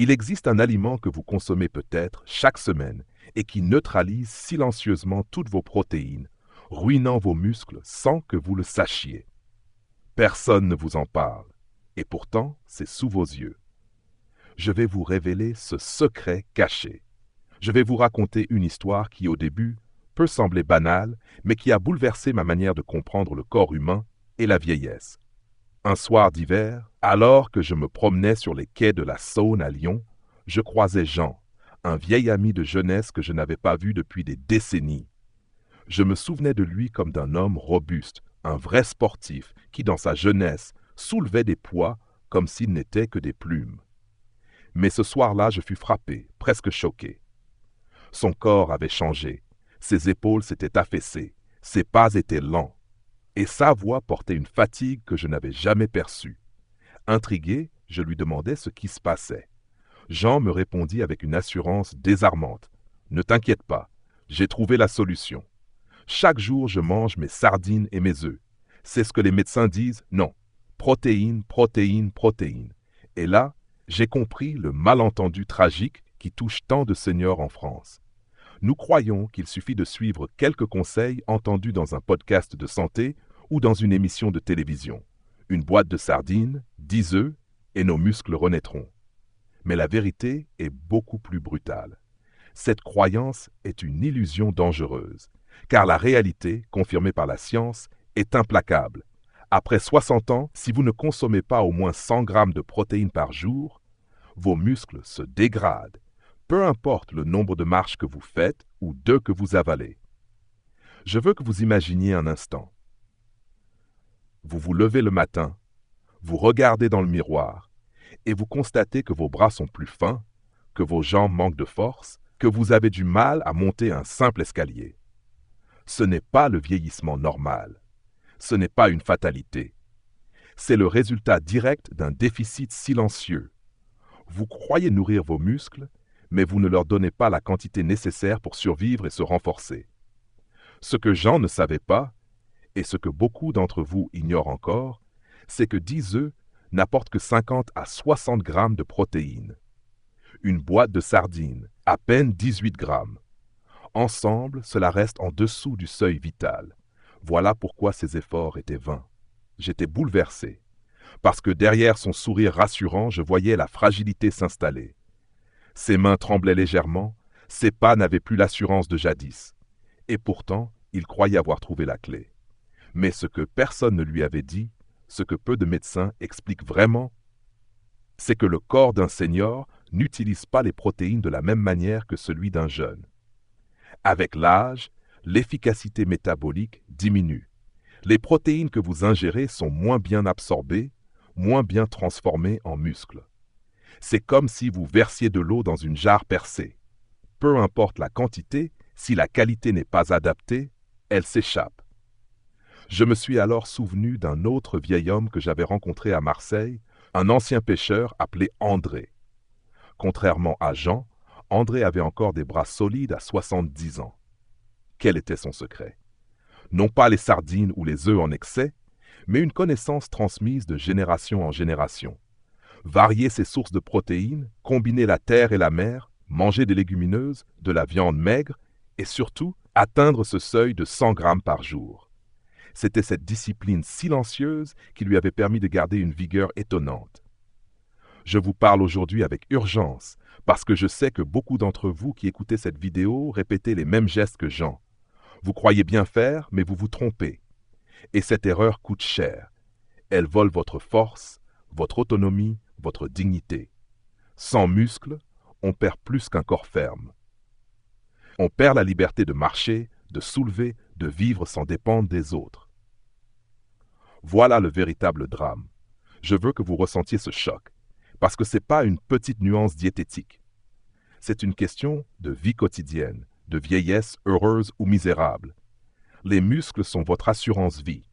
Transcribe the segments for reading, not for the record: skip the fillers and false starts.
Il existe un aliment que vous consommez peut-être chaque semaine et qui neutralise silencieusement toutes vos protéines, ruinant vos muscles sans que vous le sachiez. Personne ne vous en parle, et pourtant c'est sous vos yeux. Je vais vous révéler ce secret caché. Je vais vous raconter une histoire qui au début peut sembler banale, mais qui a bouleversé ma manière de comprendre le corps humain et la vieillesse. Un soir d'hiver, alors que je me promenais sur les quais de la Saône à Lyon, je croisai Jean, un vieil ami de jeunesse que je n'avais pas vu depuis des décennies. Je me souvenais de lui comme d'un homme robuste, un vrai sportif qui, dans sa jeunesse, soulevait des poids comme s'ils n'étaient que des plumes. Mais ce soir-là, je fus frappé, presque choqué. Son corps avait changé, ses épaules s'étaient affaissées, ses pas étaient lents, et sa voix portait une fatigue que je n'avais jamais perçue. Intrigué, je lui demandai ce qui se passait. Jean me répondit avec une assurance désarmante. « Ne t'inquiète pas, j'ai trouvé la solution. Chaque jour, je mange mes sardines et mes œufs. C'est ce que les médecins disent, non. Protéines, protéines, protéines. » Et là, j'ai compris le malentendu tragique qui touche tant de seniors en France. Nous croyons qu'il suffit de suivre quelques conseils entendus dans un podcast de santé ou dans une émission de télévision. Une boîte de sardines, 10 œufs, et nos muscles renaîtront. Mais la vérité est beaucoup plus brutale. Cette croyance est une illusion dangereuse, car la réalité, confirmée par la science, est implacable. Après 60 ans, si vous ne consommez pas au moins 100 grammes de protéines par jour, vos muscles se dégradent, peu importe le nombre de marches que vous faites ou d'œufs que vous avalez. Je veux que vous imaginiez un instant. Vous vous levez le matin, vous regardez dans le miroir et vous constatez que vos bras sont plus fins, que vos jambes manquent de force, que vous avez du mal à monter un simple escalier. Ce n'est pas le vieillissement normal. Ce n'est pas une fatalité. C'est le résultat direct d'un déficit silencieux. Vous croyez nourrir vos muscles, mais vous ne leur donnez pas la quantité nécessaire pour survivre et se renforcer. Ce que Jean ne savait pas, et ce que beaucoup d'entre vous ignorent encore, c'est que 10 œufs n'apportent que 50 à 60 grammes de protéines. Une boîte de sardines, à peine 18 grammes. Ensemble, cela reste en dessous du seuil vital. Voilà pourquoi ces efforts étaient vains. J'étais bouleversé, parce que derrière son sourire rassurant, je voyais la fragilité s'installer. Ses mains tremblaient légèrement, ses pas n'avaient plus l'assurance de jadis. Et pourtant, il croyait avoir trouvé la clé. Mais ce que personne ne lui avait dit, ce que peu de médecins expliquent vraiment, c'est que le corps d'un senior n'utilise pas les protéines de la même manière que celui d'un jeune. Avec l'âge, l'efficacité métabolique diminue. Les protéines que vous ingérez sont moins bien absorbées, moins bien transformées en muscles. C'est comme si vous versiez de l'eau dans une jarre percée. Peu importe la quantité, si la qualité n'est pas adaptée, elle s'échappe. Je me suis alors souvenu d'un autre vieil homme que j'avais rencontré à Marseille, un ancien pêcheur appelé André. Contrairement à Jean, André avait encore des bras solides à 70 ans. Quel était son secret? Non pas les sardines ou les œufs en excès, mais une connaissance transmise de génération en génération. Varier ses sources de protéines, combiner la terre et la mer, manger des légumineuses, de la viande maigre et surtout atteindre ce seuil de 100 grammes par jour. C'était cette discipline silencieuse qui lui avait permis de garder une vigueur étonnante. Je vous parle aujourd'hui avec urgence parce que je sais que beaucoup d'entre vous qui écoutez cette vidéo répétez les mêmes gestes que Jean. Vous croyez bien faire, mais vous vous trompez. Et cette erreur coûte cher. Elle vole votre force, votre autonomie, votre dignité. Sans muscles, on perd plus qu'un corps ferme. On perd la liberté de marcher, de soulever, de vivre sans dépendre des autres. Voilà le véritable drame. Je veux que vous ressentiez ce choc, parce que ce n'est pas une petite nuance diététique. C'est une question de vie quotidienne, de vieillesse heureuse ou misérable. Les muscles sont votre assurance-vie.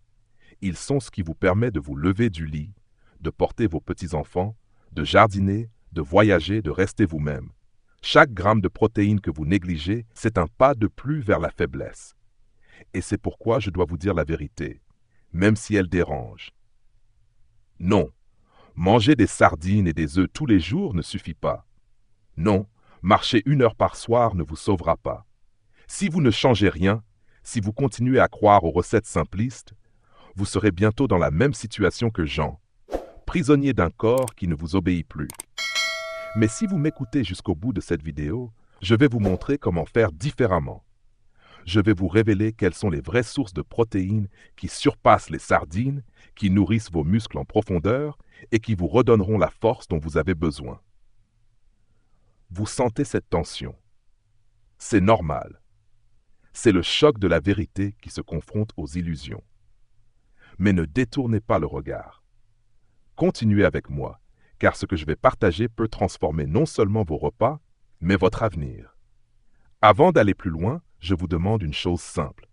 Ils sont ce qui vous permet de vous lever du lit, de porter vos petits-enfants, de jardiner, de voyager, de rester vous-même. Chaque gramme de protéines que vous négligez, c'est un pas de plus vers la faiblesse. Et c'est pourquoi je dois vous dire la vérité, même si elle dérange. Non, manger des sardines et des œufs tous les jours ne suffit pas. Non, marcher 1 heure par soir ne vous sauvera pas. Si vous ne changez rien, si vous continuez à croire aux recettes simplistes, vous serez bientôt dans la même situation que Jean, prisonnier d'un corps qui ne vous obéit plus. Mais si vous m'écoutez jusqu'au bout de cette vidéo, je vais vous montrer comment faire différemment. Je vais vous révéler quelles sont les vraies sources de protéines qui surpassent les sardines, qui nourrissent vos muscles en profondeur et qui vous redonneront la force dont vous avez besoin. Vous sentez cette tension. C'est normal. C'est le choc de la vérité qui se confronte aux illusions. Mais ne détournez pas le regard. Continuez avec moi, car ce que je vais partager peut transformer non seulement vos repas, mais votre avenir. Avant d'aller plus loin, je vous demande une chose simple.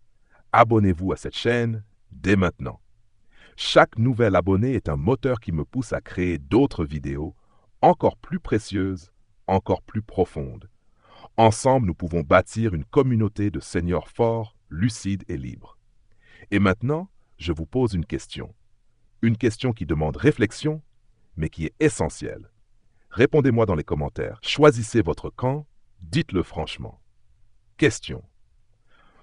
Abonnez-vous à cette chaîne dès maintenant. Chaque nouvel abonné est un moteur qui me pousse à créer d'autres vidéos encore plus précieuses, encore plus profondes. Ensemble, nous pouvons bâtir une communauté de seniors forts, lucides et libres. Et maintenant, je vous pose une question. Une question qui demande réflexion, mais qui est essentielle. Répondez-moi dans les commentaires. Choisissez votre camp, dites-le franchement. Question.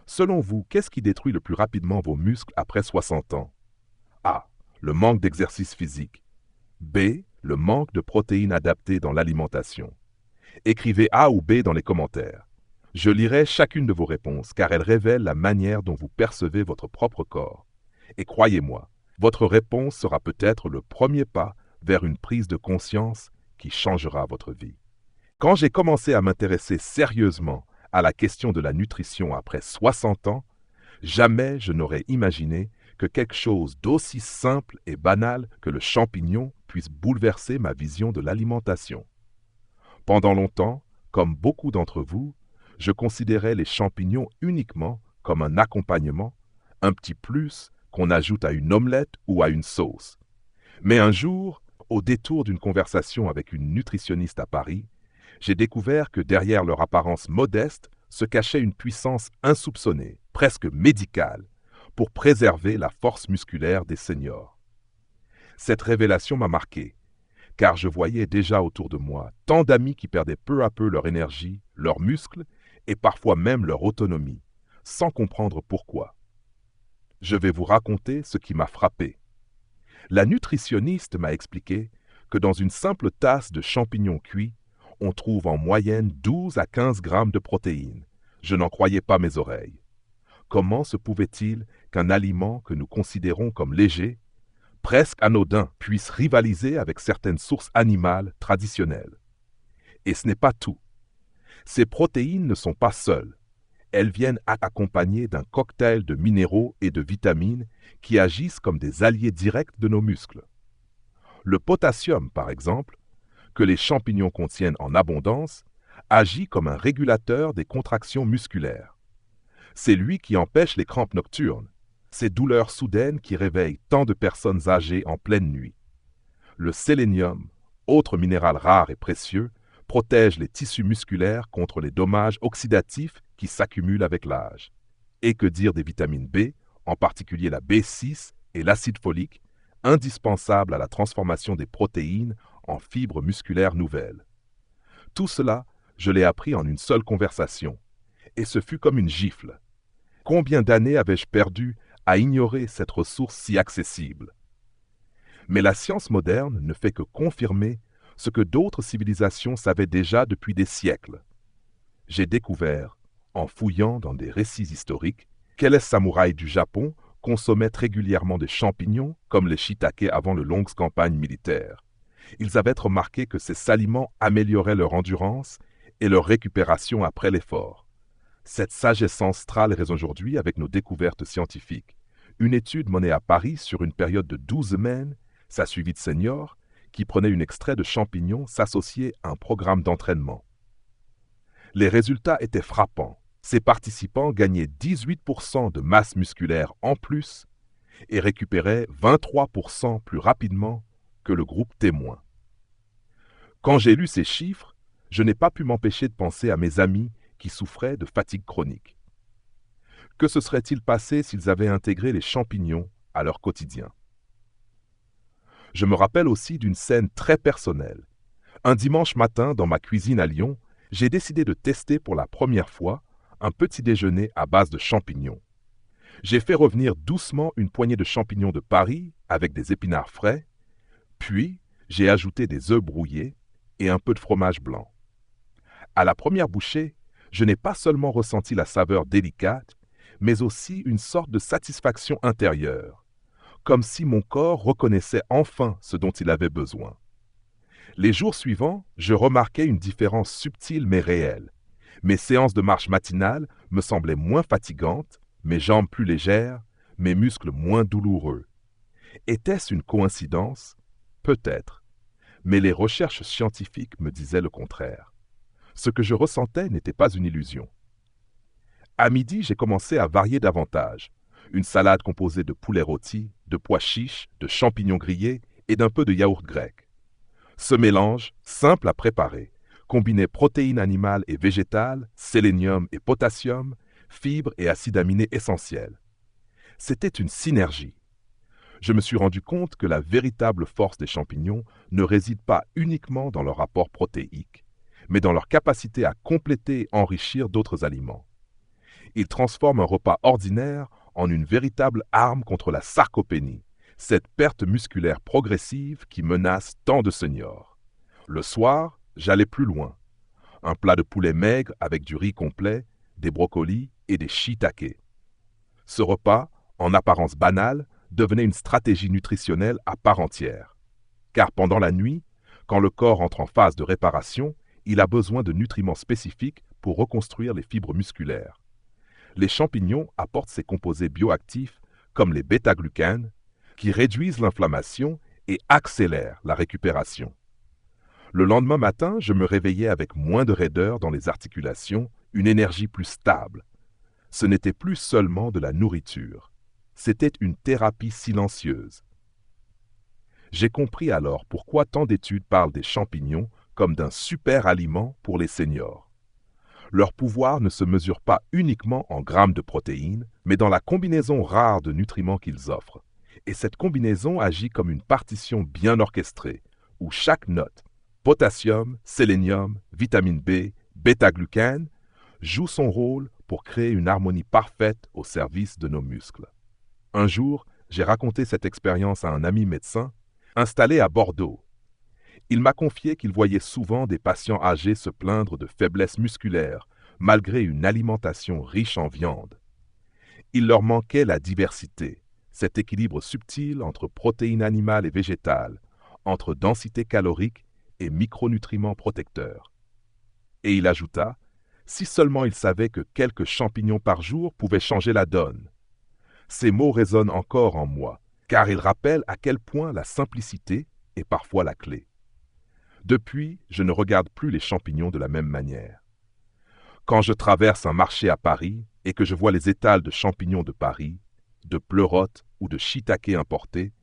Selon vous, qu'est-ce qui détruit le plus rapidement vos muscles après 60 ans? A. Le manque d'exercice physique. B. Le manque de protéines adaptées dans l'alimentation. Écrivez A ou B dans les commentaires. Je lirai chacune de vos réponses car elles révèlent la manière dont vous percevez votre propre corps. Et croyez-moi, votre réponse sera peut-être le premier pas vers une prise de conscience qui changera votre vie. Quand j'ai commencé à m'intéresser sérieusement à la question de la nutrition après 60 ans, jamais je n'aurais imaginé que quelque chose d'aussi simple et banal que le champignon puisse bouleverser ma vision de l'alimentation. Pendant longtemps, comme beaucoup d'entre vous, je considérais les champignons uniquement comme un accompagnement, un petit plus qu'on ajoute à une omelette ou à une sauce. Mais un jour, au détour d'une conversation avec une nutritionniste à Paris, j'ai découvert que derrière leur apparence modeste se cachait une puissance insoupçonnée, presque médicale, pour préserver la force musculaire des seniors. Cette révélation m'a marqué, car je voyais déjà autour de moi tant d'amis qui perdaient peu à peu leur énergie, leurs muscles et parfois même leur autonomie, sans comprendre pourquoi. Je vais vous raconter ce qui m'a frappé. La nutritionniste m'a expliqué que dans une simple tasse de champignons cuits, on trouve en moyenne 12 à 15 grammes de protéines. Je n'en croyais pas mes oreilles. Comment se pouvait-il qu'un aliment que nous considérons comme léger, presque anodin, puisse rivaliser avec certaines sources animales traditionnelles? Et ce n'est pas tout. Ces protéines ne sont pas seules. Elles viennent accompagnées d'un cocktail de minéraux et de vitamines qui agissent comme des alliés directs de nos muscles. Le potassium, par exemple, que les champignons contiennent en abondance, agit comme un régulateur des contractions musculaires. C'est lui qui empêche les crampes nocturnes, ces douleurs soudaines qui réveillent tant de personnes âgées en pleine nuit. Le sélénium, autre minéral rare et précieux, protège les tissus musculaires contre les dommages oxydatifs qui s'accumulent avec l'âge. Et que dire des vitamines B, en particulier la B6 et l'acide folique, indispensables à la transformation des protéines en fibres musculaires nouvelles. Tout cela, je l'ai appris en une seule conversation, et ce fut comme une gifle. Combien d'années avais-je perdu à ignorer cette ressource si accessible? Mais la science moderne ne fait que confirmer ce que d'autres civilisations savaient déjà depuis des siècles. J'ai découvert, en fouillant dans des récits historiques, que les samouraïs du Japon consommaient régulièrement des champignons comme les shiitake avant de longues campagnes militaires. Ils avaient remarqué que ces aliments amélioraient leur endurance et leur récupération après l'effort. Cette sagesse ancestrale résonne aujourd'hui avec nos découvertes scientifiques. Une étude menée à Paris sur une période de 12 semaines s'est suivie de seniors qui prenaient un extrait de champignons s'associer à un programme d'entraînement. Les résultats étaient frappants. Ces participants gagnaient 18% de masse musculaire en plus et récupéraient 23% plus rapidement que le groupe témoin. Quand j'ai lu ces chiffres, je n'ai pas pu m'empêcher de penser à mes amis qui souffraient de fatigue chronique. Que se serait-il passé s'ils avaient intégré les champignons à leur quotidien? Je me rappelle aussi d'une scène très personnelle. Un dimanche matin, dans ma cuisine à Lyon, j'ai décidé de tester pour la première fois un petit déjeuner à base de champignons. J'ai fait revenir doucement une poignée de champignons de Paris avec des épinards frais, puis j'ai ajouté des œufs brouillés et un peu de fromage blanc. À la première bouchée, je n'ai pas seulement ressenti la saveur délicate, mais aussi une sorte de satisfaction intérieure, comme si mon corps reconnaissait enfin ce dont il avait besoin. Les jours suivants, je remarquais une différence subtile mais réelle. Mes séances de marche matinale me semblaient moins fatigantes, mes jambes plus légères, mes muscles moins douloureux. Était-ce une coïncidence? Peut-être. Mais les recherches scientifiques me disaient le contraire. Ce que je ressentais n'était pas une illusion. À midi, j'ai commencé à varier davantage. Une salade composée de poulet rôti, de pois chiches, de champignons grillés et d'un peu de yaourt grec. Ce mélange, simple à préparer, combinait protéines animales et végétales, sélénium et potassium, fibres et acides aminés essentiels. C'était une synergie. Je me suis rendu compte que la véritable force des champignons ne réside pas uniquement dans leur apport protéique, mais dans leur capacité à compléter et enrichir d'autres aliments. Ils transforment un repas ordinaire en une véritable arme contre la sarcopénie, cette perte musculaire progressive qui menace tant de seniors. Le soir, j'allais plus loin. Un plat de poulet maigre avec du riz complet, des brocolis et des shiitake. Ce repas, en apparence banal, devenait une stratégie nutritionnelle à part entière. Car pendant la nuit, quand le corps entre en phase de réparation, il a besoin de nutriments spécifiques pour reconstruire les fibres musculaires. Les champignons apportent ces composés bioactifs, comme les bêta-glucanes, qui réduisent l'inflammation et accélèrent la récupération. Le lendemain matin, je me réveillais avec moins de raideur dans les articulations, une énergie plus stable. Ce n'était plus seulement de la nourriture, c'était une thérapie silencieuse. J'ai compris alors pourquoi tant d'études parlent des champignons comme d'un super aliment pour les seniors. Leur pouvoir ne se mesure pas uniquement en grammes de protéines, mais dans la combinaison rare de nutriments qu'ils offrent. Et cette combinaison agit comme une partition bien orchestrée, où chaque note, potassium, sélénium, vitamine B, bêta-glucane, joue son rôle pour créer une harmonie parfaite au service de nos muscles. Un jour, j'ai raconté cette expérience à un ami médecin, installé à Bordeaux. Il m'a confié qu'il voyait souvent des patients âgés se plaindre de faiblesse musculaire, malgré une alimentation riche en viande. Il leur manquait la diversité, cet équilibre subtil entre protéines animales et végétales, entre densité calorique et micronutriments protecteurs. Et il ajouta, si seulement il savait que quelques champignons par jour pouvaient changer la donne. Ces mots résonnent encore en moi, car ils rappellent à quel point la simplicité est parfois la clé. Depuis, je ne regarde plus les champignons de la même manière. Quand je traverse un marché à Paris et que je vois les étals de champignons de Paris, de pleurotes ou de shiitake importés,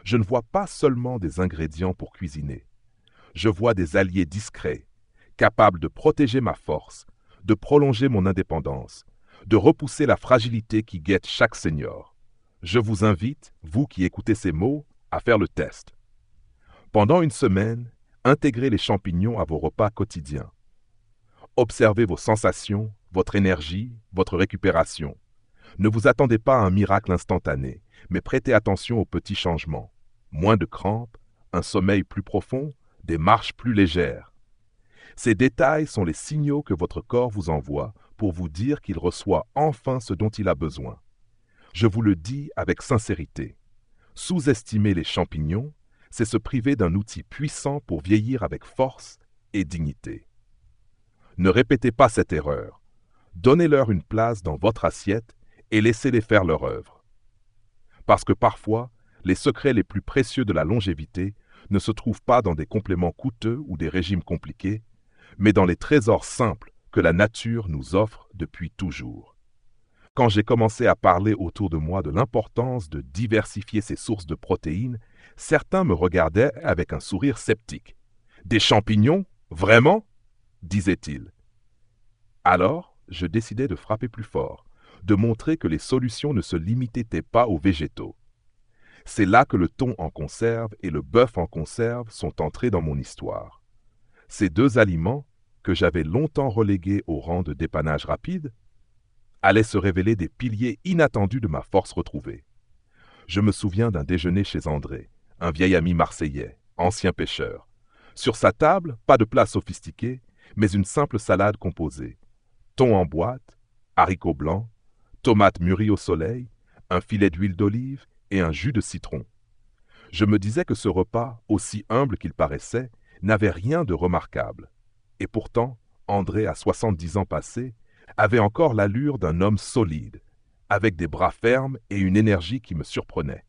je ne vois pas seulement des ingrédients pour cuisiner. Je vois des alliés discrets, capables de protéger ma force, de prolonger mon indépendance, de repousser la fragilité qui guette chaque senior. Je vous invite, vous qui écoutez ces mots, à faire le test. Pendant une semaine, intégrez les champignons à vos repas quotidiens. Observez vos sensations, votre énergie, votre récupération. Ne vous attendez pas à un miracle instantané, mais prêtez attention aux petits changements. Moins de crampes, un sommeil plus profond, des marches plus légères. Ces détails sont les signaux que votre corps vous envoie pour vous dire qu'il reçoit enfin ce dont il a besoin. Je vous le dis avec sincérité. Sous-estimer les champignons, c'est se priver d'un outil puissant pour vieillir avec force et dignité. Ne répétez pas cette erreur. Donnez-leur une place dans votre assiette et laissez-les faire leur œuvre. Parce que parfois, les secrets les plus précieux de la longévité ne se trouvent pas dans des compléments coûteux ou des régimes compliqués, mais dans les trésors simples que la nature nous offre depuis toujours. Quand j'ai commencé à parler autour de moi de l'importance de diversifier ses sources de protéines, certains me regardaient avec un sourire sceptique. « Des champignons? Vraiment ?» disaient-ils. Alors, je décidai de frapper plus fort, de montrer que les solutions ne se limitaient pas aux végétaux. C'est là que le thon en conserve et le bœuf en conserve sont entrés dans mon histoire. Ces deux aliments, que j'avais longtemps relégués au rang de dépannage rapide, allaient se révéler des piliers inattendus de ma force retrouvée. Je me souviens d'un déjeuner chez André, un vieil ami marseillais, ancien pêcheur. Sur sa table, pas de plat sophistiqué, mais une simple salade composée. Thon en boîte, haricots blancs, tomates mûries au soleil, un filet d'huile d'olive et un jus de citron. Je me disais que ce repas, aussi humble qu'il paraissait, n'avait rien de remarquable. Et pourtant, André, à 70 ans passés, avait encore l'allure d'un homme solide, avec des bras fermes et une énergie qui me surprenait.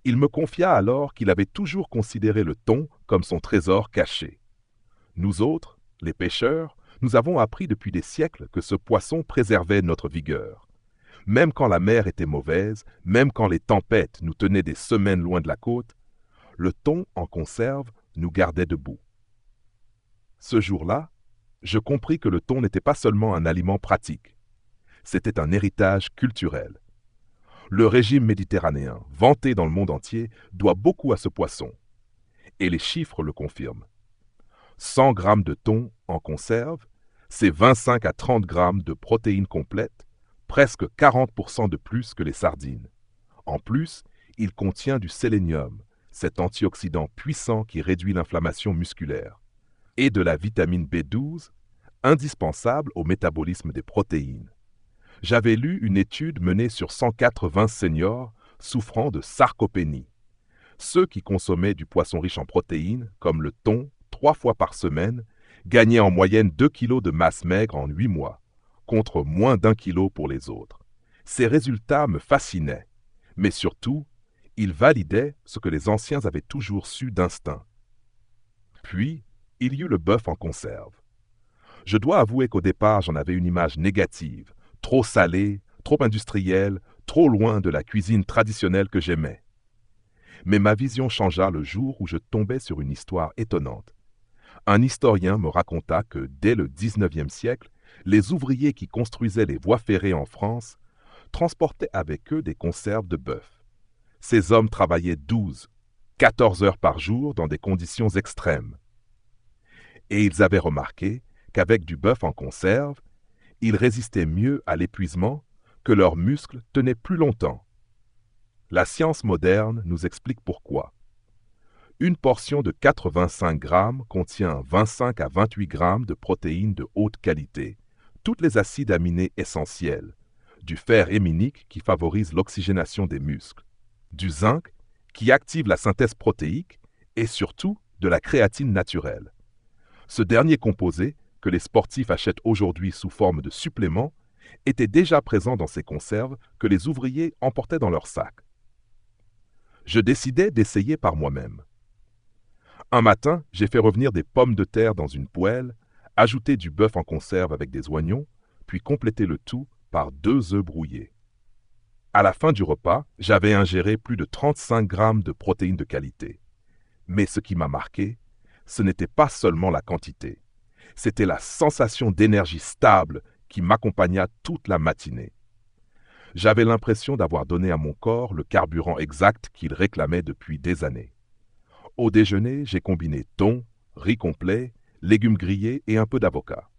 Il me confia alors qu'il avait toujours considéré le thon comme son trésor caché. Nous autres, les pêcheurs, nous avons appris depuis des siècles que ce poisson préservait notre vigueur. Même quand la mer était mauvaise, même quand les tempêtes nous tenaient des semaines loin de la côte, le thon en conserve nous gardait debout. Ce jour-là, je compris que le thon n'était pas seulement un aliment pratique, c'était un héritage culturel. Le régime méditerranéen, vanté dans le monde entier, doit beaucoup à ce poisson. Et les chiffres le confirment. 100 grammes de thon en conserve, c'est 25 à 30 grammes de protéines complètes, presque 40% de plus que les sardines. En plus, il contient du sélénium, cet antioxydant puissant qui réduit l'inflammation musculaire, et de la vitamine B12, indispensable au métabolisme des protéines. J'avais lu une étude menée sur 180 seniors souffrant de sarcopénie. Ceux qui consommaient du poisson riche en protéines, comme le thon, 3 fois par semaine, gagnaient en moyenne 2 kilos de masse maigre en 8 mois, contre moins d'1 kilo pour les autres. Ces résultats me fascinaient, mais surtout, ils validaient ce que les anciens avaient toujours su d'instinct. Puis, il y eut le bœuf en conserve. Je dois avouer qu'au départ, j'en avais une image négative, trop salée, trop industrielle, trop loin de la cuisine traditionnelle que j'aimais. Mais ma vision changea le jour où je tombais sur une histoire étonnante. Un historien me raconta que, dès le 19e siècle, les ouvriers qui construisaient les voies ferrées en France transportaient avec eux des conserves de bœuf. Ces hommes travaillaient 12, 14 heures par jour dans des conditions extrêmes. Et ils avaient remarqué qu'avec du bœuf en conserve, ils résistaient mieux à l'épuisement, que leurs muscles tenaient plus longtemps. La science moderne nous explique pourquoi. Une portion de 85 grammes contient 25 à 28 grammes de protéines de haute qualité, tous les acides aminés essentiels, du fer héminique qui favorise l'oxygénation des muscles, du zinc qui active la synthèse protéique et surtout de la créatine naturelle. Ce dernier composé, que les sportifs achètent aujourd'hui sous forme de suppléments, était déjà présent dans ces conserves que les ouvriers emportaient dans leurs sacs. Je décidai d'essayer par moi-même. Un matin, j'ai fait revenir des pommes de terre dans une poêle, ajouté du bœuf en conserve avec des oignons, puis complété le tout par 2 œufs brouillés. À la fin du repas, j'avais ingéré plus de 35 grammes de protéines de qualité. Mais ce qui m'a marqué, ce n'était pas seulement la quantité. C'était la sensation d'énergie stable qui m'accompagna toute la matinée. J'avais l'impression d'avoir donné à mon corps le carburant exact qu'il réclamait depuis des années. Au déjeuner, j'ai combiné thon, riz complet, légumes grillés et un peu d'avocat.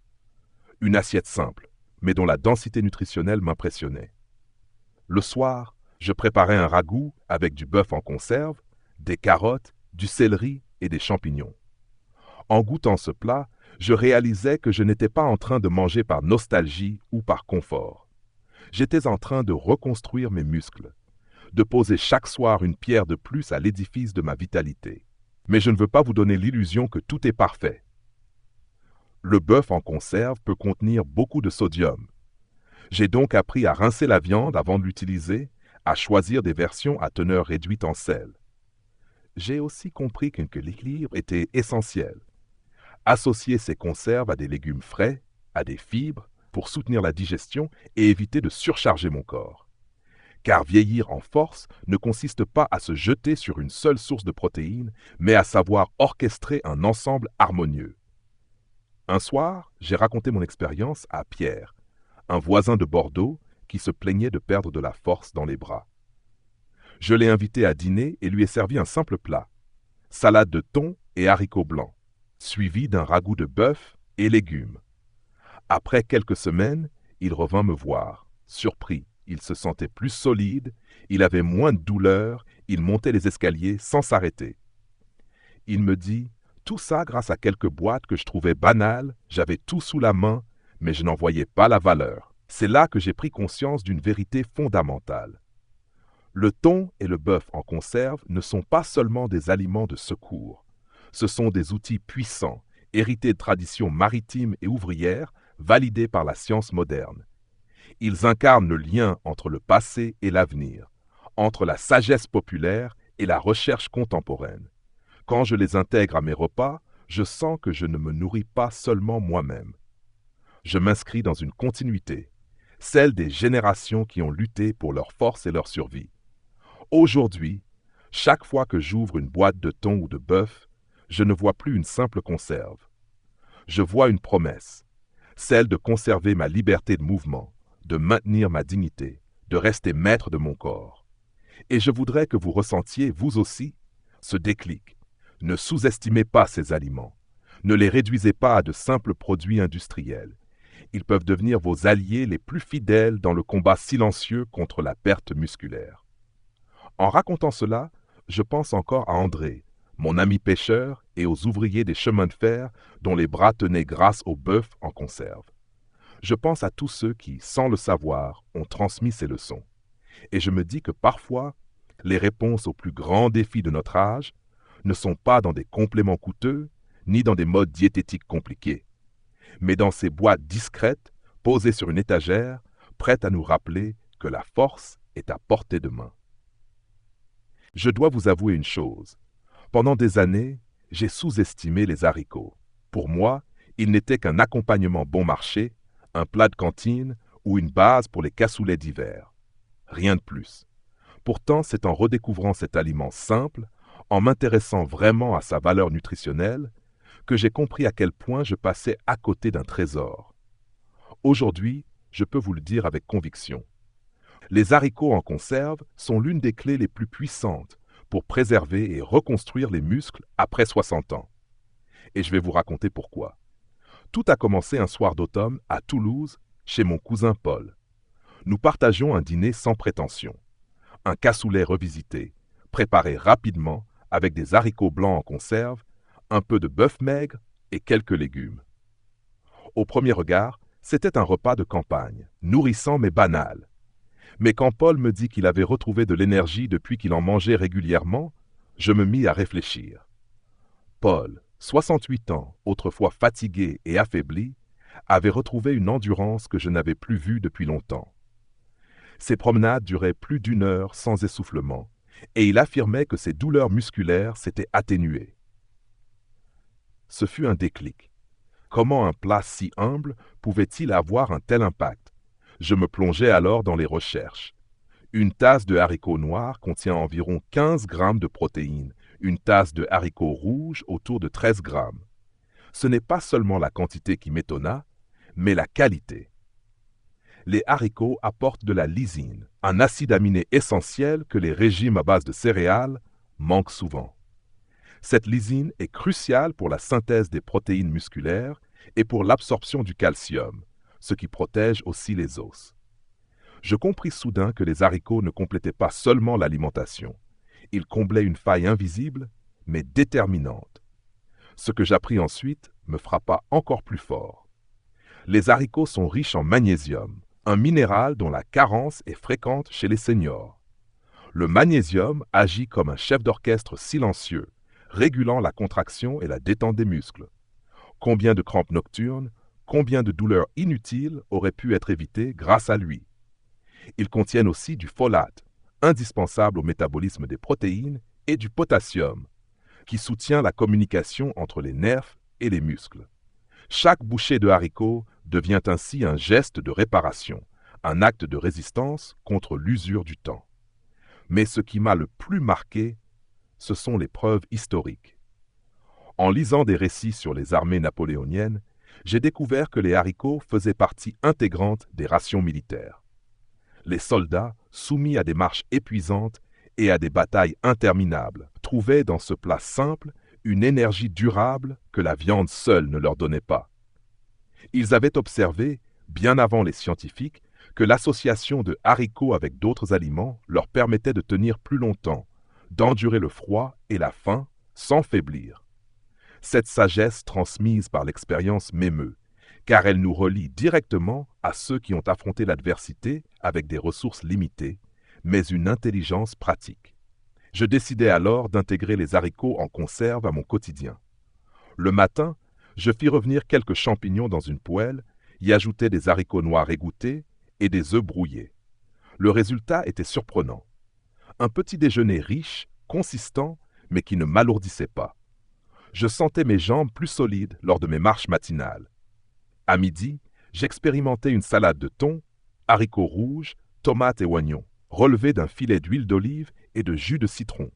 Une assiette simple, mais dont la densité nutritionnelle m'impressionnait. Le soir, je préparais un ragoût avec du bœuf en conserve, des carottes, du céleri et des champignons. En goûtant ce plat, je réalisais que je n'étais pas en train de manger par nostalgie ou par confort. J'étais en train de reconstruire mes muscles, de poser chaque soir une pierre de plus à l'édifice de ma vitalité. Mais je ne veux pas vous donner l'illusion que tout est parfait. Le bœuf en conserve peut contenir beaucoup de sodium. J'ai donc appris à rincer la viande avant de l'utiliser, à choisir des versions à teneur réduite en sel. J'ai aussi compris que l'équilibre était essentiel. Associer ces conserves à des légumes frais, à des fibres, pour soutenir la digestion et éviter de surcharger mon corps. Car vieillir en force ne consiste pas à se jeter sur une seule source de protéines, mais à savoir orchestrer un ensemble harmonieux. Un soir, j'ai raconté mon expérience à Pierre, un voisin de Bordeaux qui se plaignait de perdre de la force dans les bras. Je l'ai invité à dîner et lui ai servi un simple plat, salade de thon et haricots blancs. suivi d'un ragoût de bœuf et légumes. Après quelques semaines, il revint me voir, surpris. Il se sentait plus solide, il avait moins de douleur, il montait les escaliers sans s'arrêter. Il me dit, tout ça grâce à quelques boîtes que je trouvais banales, j'avais tout sous la main, mais je n'en voyais pas la valeur. C'est là que j'ai pris conscience d'une vérité fondamentale. Le thon et le bœuf en conserve ne sont pas seulement des aliments de secours. Ce sont des outils puissants, hérités de traditions maritimes et ouvrières, validés par la science moderne. Ils incarnent le lien entre le passé et l'avenir, entre la sagesse populaire et la recherche contemporaine. Quand je les intègre à mes repas, je sens que je ne me nourris pas seulement moi-même. Je m'inscris dans une continuité, celle des générations qui ont lutté pour leur force et leur survie. Aujourd'hui, chaque fois que j'ouvre une boîte de thon ou de bœuf, je ne vois plus une simple conserve. Je vois une promesse, celle de conserver ma liberté de mouvement, de maintenir ma dignité, de rester maître de mon corps. Et je voudrais que vous ressentiez, vous aussi, ce déclic. Ne sous-estimez pas ces aliments. Ne les réduisez pas à de simples produits industriels. Ils peuvent devenir vos alliés les plus fidèles dans le combat silencieux contre la perte musculaire. En racontant cela, je pense encore à André, mon ami pêcheur, et aux ouvriers des chemins de fer dont les bras tenaient grâce au bœuf en conserve. Je pense à tous ceux qui, sans le savoir, ont transmis ces leçons. Et je me dis que parfois, les réponses aux plus grands défis de notre âge ne sont pas dans des compléments coûteux, ni dans des modes diététiques compliqués, mais dans ces boîtes discrètes, posées sur une étagère, prêtes à nous rappeler que la force est à portée de main. Je dois vous avouer une chose. Pendant des années, j'ai sous-estimé les haricots. Pour moi, ils n'étaient qu'un accompagnement bon marché, un plat de cantine ou une base pour les cassoulets d'hiver. Rien de plus. Pourtant, c'est en redécouvrant cet aliment simple, en m'intéressant vraiment à sa valeur nutritionnelle, que j'ai compris à quel point je passais à côté d'un trésor. Aujourd'hui, je peux vous le dire avec conviction. Les haricots en conserve sont l'une des clés les plus puissantes pour préserver et reconstruire les muscles après 60 ans. Et je vais vous raconter pourquoi. Tout a commencé un soir d'automne à Toulouse, chez mon cousin Paul. Nous partagions un dîner sans prétention. Un cassoulet revisité, préparé rapidement avec des haricots blancs en conserve, un peu de bœuf maigre et quelques légumes. Au premier regard, c'était un repas de campagne, nourrissant mais banal. Mais quand Paul me dit qu'il avait retrouvé de l'énergie depuis qu'il en mangeait régulièrement, je me mis à réfléchir. Paul, 68 ans, autrefois fatigué et affaibli, avait retrouvé une endurance que je n'avais plus vue depuis longtemps. Ses promenades duraient plus d'1 heure sans essoufflement, et il affirmait que ses douleurs musculaires s'étaient atténuées. Ce fut un déclic. Comment un plat si humble pouvait-il avoir un tel impact? Je me plongeai alors dans les recherches. Une tasse de haricots noirs contient environ 15 grammes de protéines, une tasse de haricots rouges autour de 13 grammes. Ce n'est pas seulement la quantité qui m'étonna, mais la qualité. Les haricots apportent de la lysine, un acide aminé essentiel que les régimes à base de céréales manquent souvent. Cette lysine est cruciale pour la synthèse des protéines musculaires et pour l'absorption du calcium, ce qui protège aussi les os. Je compris soudain que les haricots ne complétaient pas seulement l'alimentation. Ils comblaient une faille invisible, mais déterminante. Ce que j'appris ensuite me frappa encore plus fort. Les haricots sont riches en magnésium, un minéral dont la carence est fréquente chez les seniors. Le magnésium agit comme un chef d'orchestre silencieux, régulant la contraction et la détente des muscles. Combien de crampes nocturnes, combien de douleurs inutiles auraient pu être évitées grâce à lui. Ils contiennent aussi du folate, indispensable au métabolisme des protéines, et du potassium, qui soutient la communication entre les nerfs et les muscles. Chaque bouchée de haricots devient ainsi un geste de réparation, un acte de résistance contre l'usure du temps. Mais ce qui m'a le plus marqué, ce sont les preuves historiques. En lisant des récits sur les armées napoléoniennes, j'ai découvert que les haricots faisaient partie intégrante des rations militaires. Les soldats, soumis à des marches épuisantes et à des batailles interminables, trouvaient dans ce plat simple une énergie durable que la viande seule ne leur donnait pas. Ils avaient observé, bien avant les scientifiques, que l'association de haricots avec d'autres aliments leur permettait de tenir plus longtemps, d'endurer le froid et la faim sans faiblir. Cette sagesse transmise par l'expérience m'émeut, car elle nous relie directement à ceux qui ont affronté l'adversité avec des ressources limitées, mais une intelligence pratique. Je décidai alors d'intégrer les haricots en conserve à mon quotidien. Le matin, je fis revenir quelques champignons dans une poêle, y ajoutai des haricots noirs égouttés et des œufs brouillés. Le résultat était surprenant. Un petit déjeuner riche, consistant, mais qui ne m'alourdissait pas. Je sentais mes jambes plus solides lors de mes marches matinales. À midi, j'expérimentais une salade de thon, haricots rouges, tomates et oignons, relevée d'un filet d'huile d'olive et de jus de citron.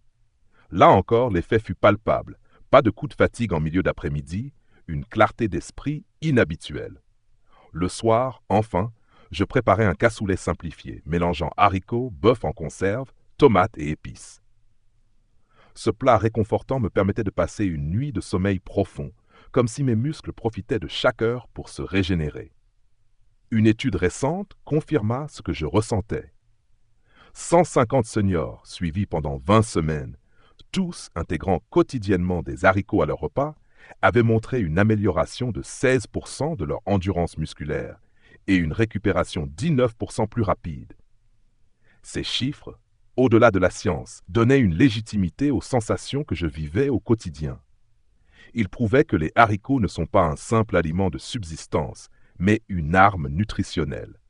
Là encore, l'effet fut palpable. Pas de coup de fatigue en milieu d'après-midi, une clarté d'esprit inhabituelle. Le soir, enfin, je préparais un cassoulet simplifié, mélangeant haricots, bœuf en conserve, tomates et épices. Ce plat réconfortant me permettait de passer une nuit de sommeil profond, comme si mes muscles profitaient de chaque heure pour se régénérer. Une étude récente confirma ce que je ressentais. 150 seniors, suivis pendant 20 semaines, tous intégrant quotidiennement des haricots à leur repas, avaient montré une amélioration de 16% de leur endurance musculaire et une récupération 19% plus rapide. Ces chiffres, au-delà de la science, donnaient une légitimité aux sensations que je vivais au quotidien. Ils prouvaient que les haricots ne sont pas un simple aliment de subsistance, mais une arme nutritionnelle.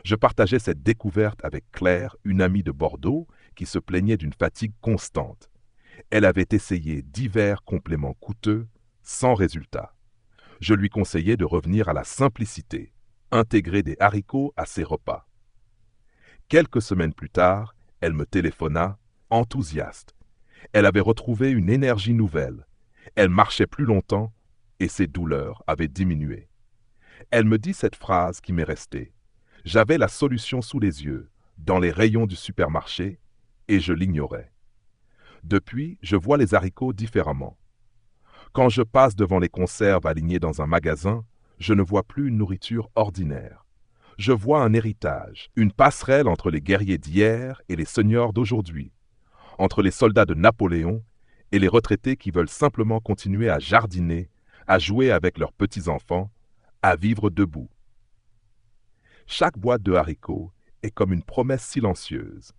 Je partageais cette découverte avec Claire, une amie de Bordeaux, qui se plaignait d'une fatigue constante. Elle avait essayé divers compléments coûteux, sans résultat. Je lui conseillais de revenir à la simplicité, intégrer des haricots à ses repas. Quelques semaines plus tard, elle me téléphona, enthousiaste. Elle avait retrouvé une énergie nouvelle. Elle marchait plus longtemps et ses douleurs avaient diminué. Elle me dit cette phrase qui m'est restée. J'avais la solution sous les yeux, dans les rayons du supermarché, et je l'ignorais. Depuis, je vois les haricots différemment. Quand je passe devant les conserves alignées dans un magasin, je ne vois plus une nourriture ordinaire. Je vois un héritage, une passerelle entre les guerriers d'hier et les seniors d'aujourd'hui, entre les soldats de Napoléon et les retraités qui veulent simplement continuer à jardiner, à jouer avec leurs petits-enfants, à vivre debout. Chaque boîte de haricots est comme une promesse silencieuse,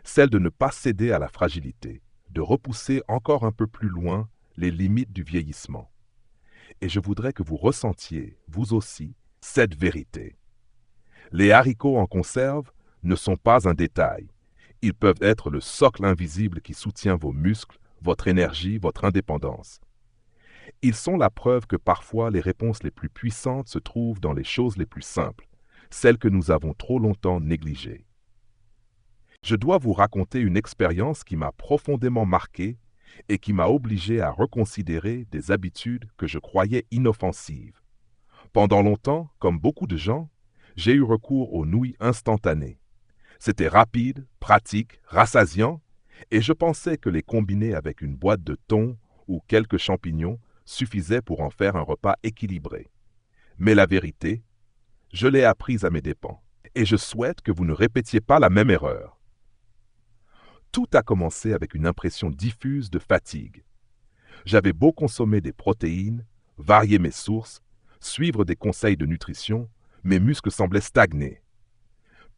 celle de ne pas céder à la fragilité, de repousser encore un peu plus loin les limites du vieillissement. Et je voudrais que vous ressentiez, vous aussi, cette vérité. Les haricots en conserve ne sont pas un détail. Ils peuvent être le socle invisible qui soutient vos muscles, votre énergie, votre indépendance. Ils sont la preuve que parfois les réponses les plus puissantes se trouvent dans les choses les plus simples, celles que nous avons trop longtemps négligées. Je dois vous raconter une expérience qui m'a profondément marqué et qui m'a obligé à reconsidérer des habitudes que je croyais inoffensives. Pendant longtemps, comme beaucoup de gens, j'ai eu recours aux nouilles instantanées. C'était rapide, pratique, rassasiant, et je pensais que les combiner avec une boîte de thon ou quelques champignons suffisait pour en faire un repas équilibré. Mais la vérité, je l'ai apprise à mes dépens, et je souhaite que vous ne répétiez pas la même erreur. Tout a commencé avec une impression diffuse de fatigue. J'avais beau consommer des protéines, varier mes sources, suivre des conseils de nutrition, mes muscles semblaient stagner.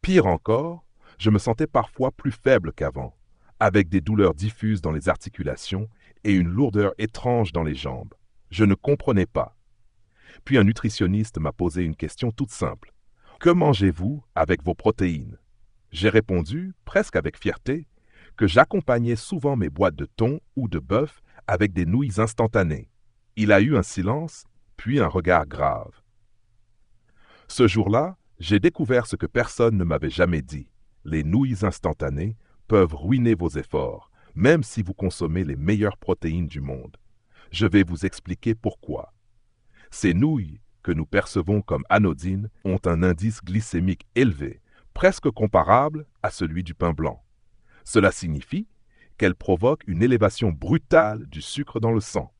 Pire encore, je me sentais parfois plus faible qu'avant, avec des douleurs diffuses dans les articulations et une lourdeur étrange dans les jambes. Je ne comprenais pas. Puis un nutritionniste m'a posé une question toute simple. « Que mangez-vous avec vos protéines ?» J'ai répondu, presque avec fierté, que j'accompagnais souvent mes boîtes de thon ou de bœuf avec des nouilles instantanées. Il a eu un silence, puis un regard grave. Ce jour-là, j'ai découvert ce que personne ne m'avait jamais dit. Les nouilles instantanées peuvent ruiner vos efforts, même si vous consommez les meilleures protéines du monde. Je vais vous expliquer pourquoi. Ces nouilles, que nous percevons comme anodines, ont un indice glycémique élevé, presque comparable à celui du pain blanc. Cela signifie qu'elle provoque une élévation brutale du sucre dans le sang.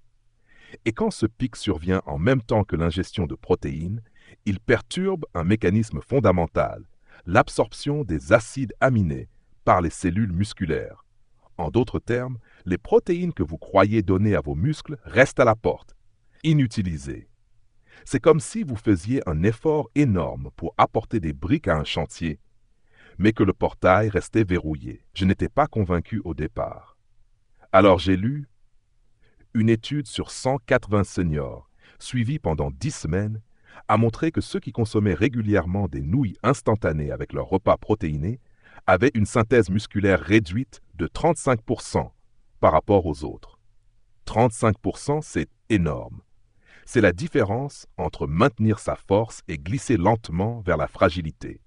Et quand ce pic survient en même temps que l'ingestion de protéines, il perturbe un mécanisme fondamental, l'absorption des acides aminés par les cellules musculaires. En d'autres termes, les protéines que vous croyez donner à vos muscles restent à la porte, inutilisées. C'est comme si vous faisiez un effort énorme pour apporter des briques à un chantier, mais que le portail restait verrouillé. Je n'étais pas convaincu au départ. Alors j'ai lu une étude sur 180 seniors, suivie pendant 10 semaines, a montré que ceux qui consommaient régulièrement des nouilles instantanées avec leur repas protéiné avaient une synthèse musculaire réduite de 35% par rapport aux autres. 35%, c'est énorme. C'est la différence entre maintenir sa force et glisser lentement vers la fragilité.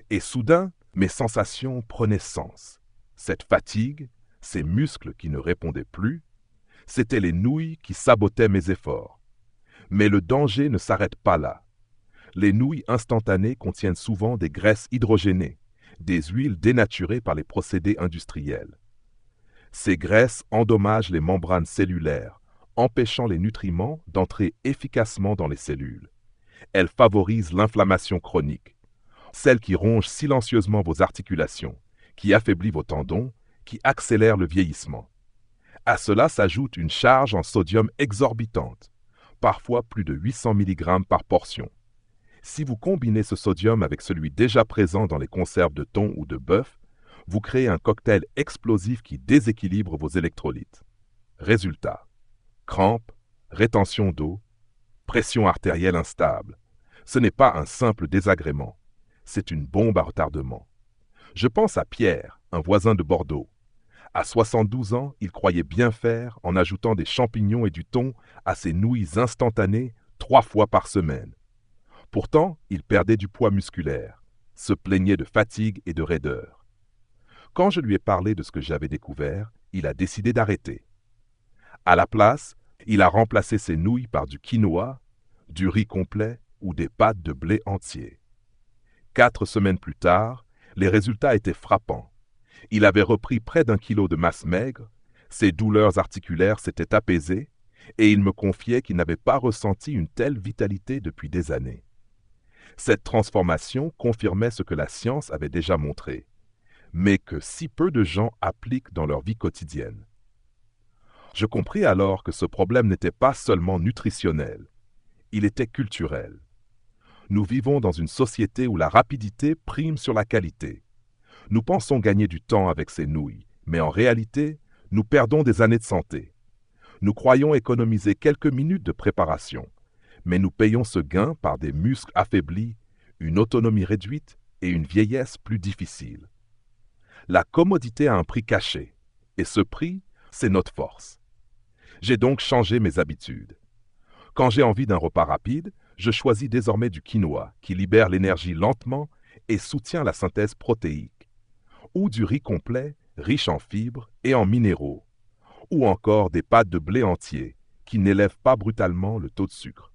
Et soudain, mes sensations prenaient sens. Cette fatigue, ces muscles qui ne répondaient plus, c'étaient les nouilles qui sabotaient mes efforts. Mais le danger ne s'arrête pas là. Les nouilles instantanées contiennent souvent des graisses hydrogénées, des huiles dénaturées par les procédés industriels. Ces graisses endommagent les membranes cellulaires, empêchant les nutriments d'entrer efficacement dans les cellules. Elles favorisent l'inflammation chronique, celle qui ronge silencieusement vos articulations, qui affaiblit vos tendons, qui accélère le vieillissement. À cela s'ajoute une charge en sodium exorbitante, parfois plus de 800 mg par portion. Si vous combinez ce sodium avec celui déjà présent dans les conserves de thon ou de bœuf, vous créez un cocktail explosif qui déséquilibre vos électrolytes. Résultat: crampes, rétention d'eau, pression artérielle instable. Ce n'est pas un simple désagrément, c'est une bombe à retardement. Je pense à Pierre, un voisin de Bordeaux. À 72 ans, il croyait bien faire en ajoutant des champignons et du thon à ses nouilles instantanées 3 fois par semaine. Pourtant, il perdait du poids musculaire, se plaignait de fatigue et de raideur. Quand je lui ai parlé de ce que j'avais découvert, il a décidé d'arrêter. À la place, il a remplacé ses nouilles par du quinoa, du riz complet ou des pâtes de blé entier. 4 semaines plus tard, les résultats étaient frappants. Il avait repris près d'1 kilo de masse maigre, ses douleurs articulaires s'étaient apaisées, et il me confiait qu'il n'avait pas ressenti une telle vitalité depuis des années. Cette transformation confirmait ce que la science avait déjà montré, mais que si peu de gens appliquent dans leur vie quotidienne. Je compris alors que ce problème n'était pas seulement nutritionnel, il était culturel. Nous vivons dans une société où la rapidité prime sur la qualité. Nous pensons gagner du temps avec ces nouilles, mais en réalité, nous perdons des années de santé. Nous croyons économiser quelques minutes de préparation, mais nous payons ce gain par des muscles affaiblis, une autonomie réduite et une vieillesse plus difficile. La commodité a un prix caché, et ce prix, c'est notre force. J'ai donc changé mes habitudes. Quand j'ai envie d'un repas rapide, je choisis désormais du quinoa, qui libère l'énergie lentement et soutient la synthèse protéique, ou du riz complet, riche en fibres et en minéraux, ou encore des pâtes de blé entier, qui n'élèvent pas brutalement le taux de sucre.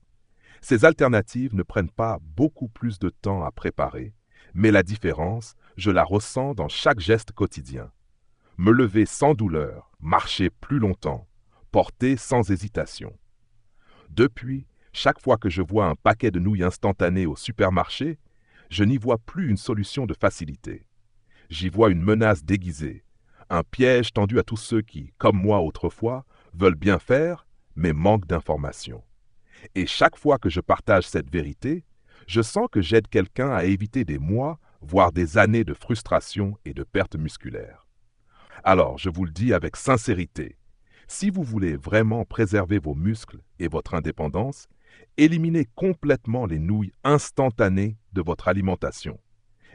Ces alternatives ne prennent pas beaucoup plus de temps à préparer, mais la différence, je la ressens dans chaque geste quotidien. Me lever sans douleur, marcher plus longtemps, porter sans hésitation. Depuis, chaque fois que je vois un paquet de nouilles instantanées au supermarché, je n'y vois plus une solution de facilité. J'y vois une menace déguisée, un piège tendu à tous ceux qui, comme moi autrefois, veulent bien faire, mais manquent d'informations. Et chaque fois que je partage cette vérité, je sens que j'aide quelqu'un à éviter des mois, voire des années de frustration et de perte musculaire. Alors, je vous le dis avec sincérité, si vous voulez vraiment préserver vos muscles et votre indépendance, éliminez complètement les nouilles instantanées de votre alimentation.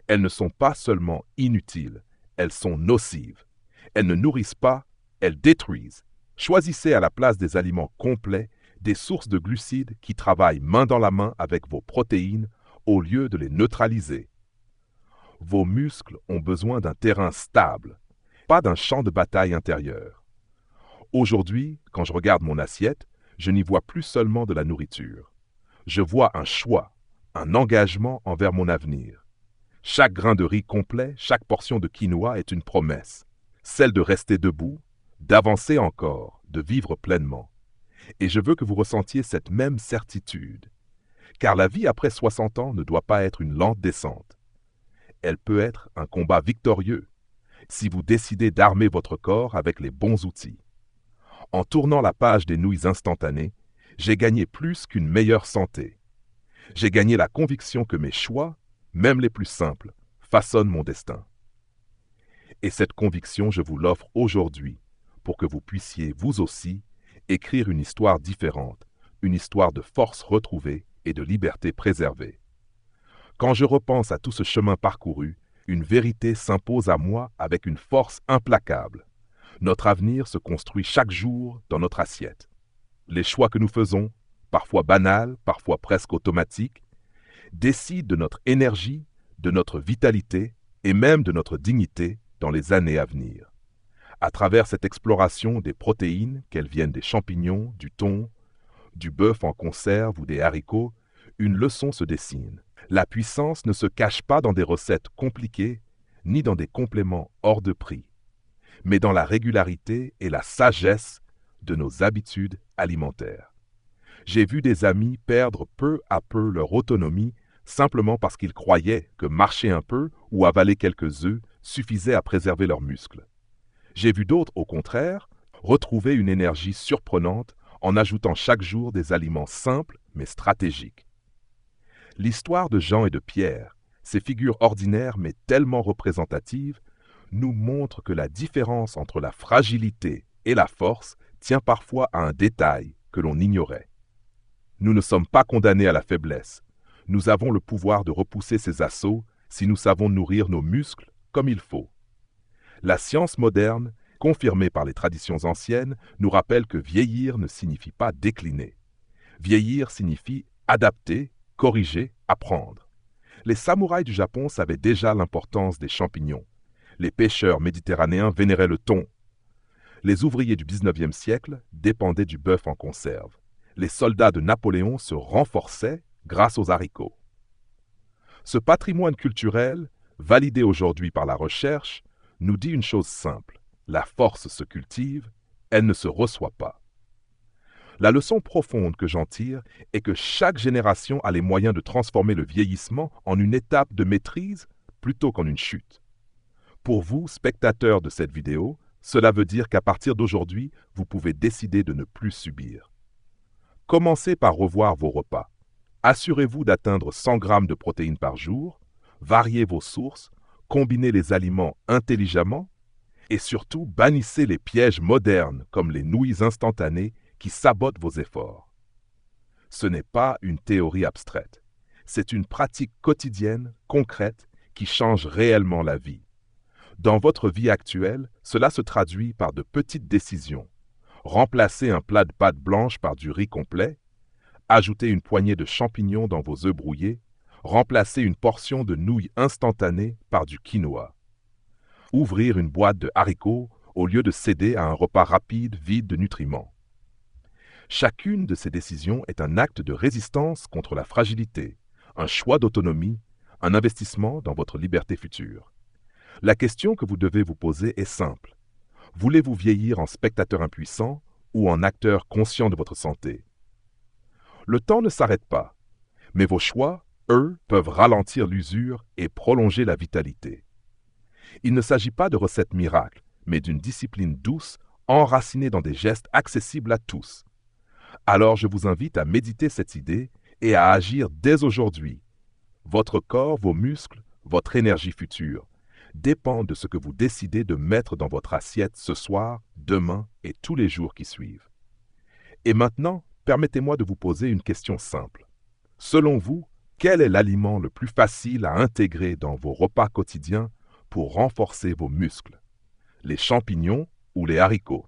Elles ne sont pas seulement inutiles, elles sont nocives. Elles ne nourrissent pas, elles détruisent. Choisissez à la place des aliments complets des sources de glucides qui travaillent main dans la main avec vos protéines au lieu de les neutraliser. Vos muscles ont besoin d'un terrain stable, pas d'un champ de bataille intérieur. Aujourd'hui, quand je regarde mon assiette, je n'y vois plus seulement de la nourriture. Je vois un choix, un engagement envers mon avenir. Chaque grain de riz complet, chaque portion de quinoa est une promesse. celle de rester debout, d'avancer encore, de vivre pleinement. Et je veux que vous ressentiez cette même certitude, car la vie après 60 ans ne doit pas être une lente descente. Elle peut être un combat victorieux, si vous décidez d'armer votre corps avec les bons outils. En tournant la page des nouilles instantanées, j'ai gagné plus qu'une meilleure santé. J'ai gagné la conviction que mes choix, même les plus simples, façonnent mon destin. Et cette conviction, je vous l'offre aujourd'hui, pour que vous puissiez, vous aussi, écrire une histoire différente, une histoire de force retrouvée et de liberté préservée. Quand je repense à tout ce chemin parcouru, une vérité s'impose à moi avec une force implacable. Notre avenir se construit chaque jour dans notre assiette. Les choix que nous faisons, parfois banals, parfois presque automatiques, décident de notre énergie, de notre vitalité et même de notre dignité dans les années à venir. À travers cette exploration des protéines, qu'elles viennent des champignons, du thon, du bœuf en conserve ou des haricots, une leçon se dessine. La puissance ne se cache pas dans des recettes compliquées, ni dans des compléments hors de prix, mais dans la régularité et la sagesse de nos habitudes alimentaires. J'ai vu des amis perdre peu à peu leur autonomie simplement parce qu'ils croyaient que marcher un peu ou avaler quelques œufs suffisait à préserver leurs muscles. J'ai vu d'autres, au contraire, retrouver une énergie surprenante en ajoutant chaque jour des aliments simples mais stratégiques. L'histoire de Jean et de Pierre, ces figures ordinaires mais tellement représentatives, nous montre que la différence entre la fragilité et la force tient parfois à un détail que l'on ignorait. Nous ne sommes pas condamnés à la faiblesse. Nous avons le pouvoir de repousser ces assauts si nous savons nourrir nos muscles comme il faut. La science moderne, confirmée par les traditions anciennes, nous rappelle que vieillir ne signifie pas décliner. Vieillir signifie adapter, corriger, apprendre. Les samouraïs du Japon savaient déjà l'importance des champignons. Les pêcheurs méditerranéens vénéraient le thon. Les ouvriers du XIXe siècle dépendaient du bœuf en conserve. Les soldats de Napoléon se renforçaient grâce aux haricots. Ce patrimoine culturel, validé aujourd'hui par la recherche, nous dit une chose simple. La force se cultive, elle ne se reçoit pas. La leçon profonde que j'en tire est que chaque génération a les moyens de transformer le vieillissement en une étape de maîtrise plutôt qu'en une chute. Pour vous, spectateurs de cette vidéo, cela veut dire qu'à partir d'aujourd'hui, vous pouvez décider de ne plus subir. Commencez par revoir vos repas. Assurez-vous d'atteindre 100 grammes de protéines par jour, variez vos sources, combinez les aliments intelligemment et surtout bannissez les pièges modernes comme les nouilles instantanées qui sabotent vos efforts. Ce n'est pas une théorie abstraite, c'est une pratique quotidienne, concrète, qui change réellement la vie. Dans votre vie actuelle, cela se traduit par de petites décisions. Remplacez un plat de pâte blanche par du riz complet, ajoutez une poignée de champignons dans vos œufs brouillés, remplacez une portion de nouilles instantanées par du quinoa. Ouvrir une boîte de haricots au lieu de céder à un repas rapide vide de nutriments. Chacune de ces décisions est un acte de résistance contre la fragilité, un choix d'autonomie, un investissement dans votre liberté future. La question que vous devez vous poser est simple. Voulez-vous vieillir en spectateur impuissant ou en acteur conscient de votre santé? Le temps ne s'arrête pas, mais vos choix, eux, peuvent ralentir l'usure et prolonger la vitalité. Il ne s'agit pas de recettes miracles, mais d'une discipline douce, enracinée dans des gestes accessibles à tous. Alors je vous invite à méditer cette idée et à agir dès aujourd'hui. Votre corps, vos muscles, votre énergie future dépendent de ce que vous décidez de mettre dans votre assiette ce soir, demain et tous les jours qui suivent. Et maintenant, permettez-moi de vous poser une question simple. Selon vous, quel est l'aliment le plus facile à intégrer dans vos repas quotidiens pour renforcer vos muscles? Les champignons ou les haricots?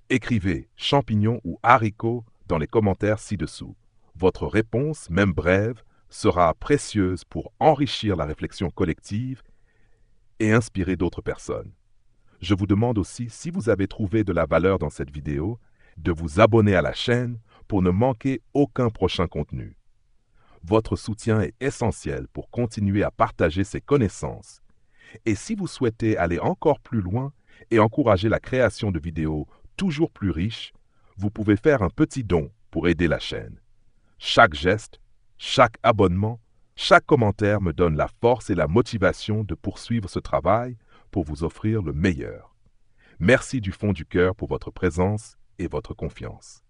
Écrivez champignons ou haricots dans les commentaires ci-dessous. Votre réponse, même brève, sera précieuse pour enrichir la réflexion collective et inspirer d'autres personnes. Je vous demande aussi, si vous avez trouvé de la valeur dans cette vidéo, de vous abonner à la chaîne pour ne manquer aucun prochain contenu. Votre soutien est essentiel pour continuer à partager ces connaissances. Et si vous souhaitez aller encore plus loin et encourager la création de vidéos toujours plus riches, vous pouvez faire un petit don pour aider la chaîne. Chaque geste, chaque abonnement, chaque commentaire me donne la force et la motivation de poursuivre ce travail pour vous offrir le meilleur. Merci du fond du cœur pour votre présence et votre confiance.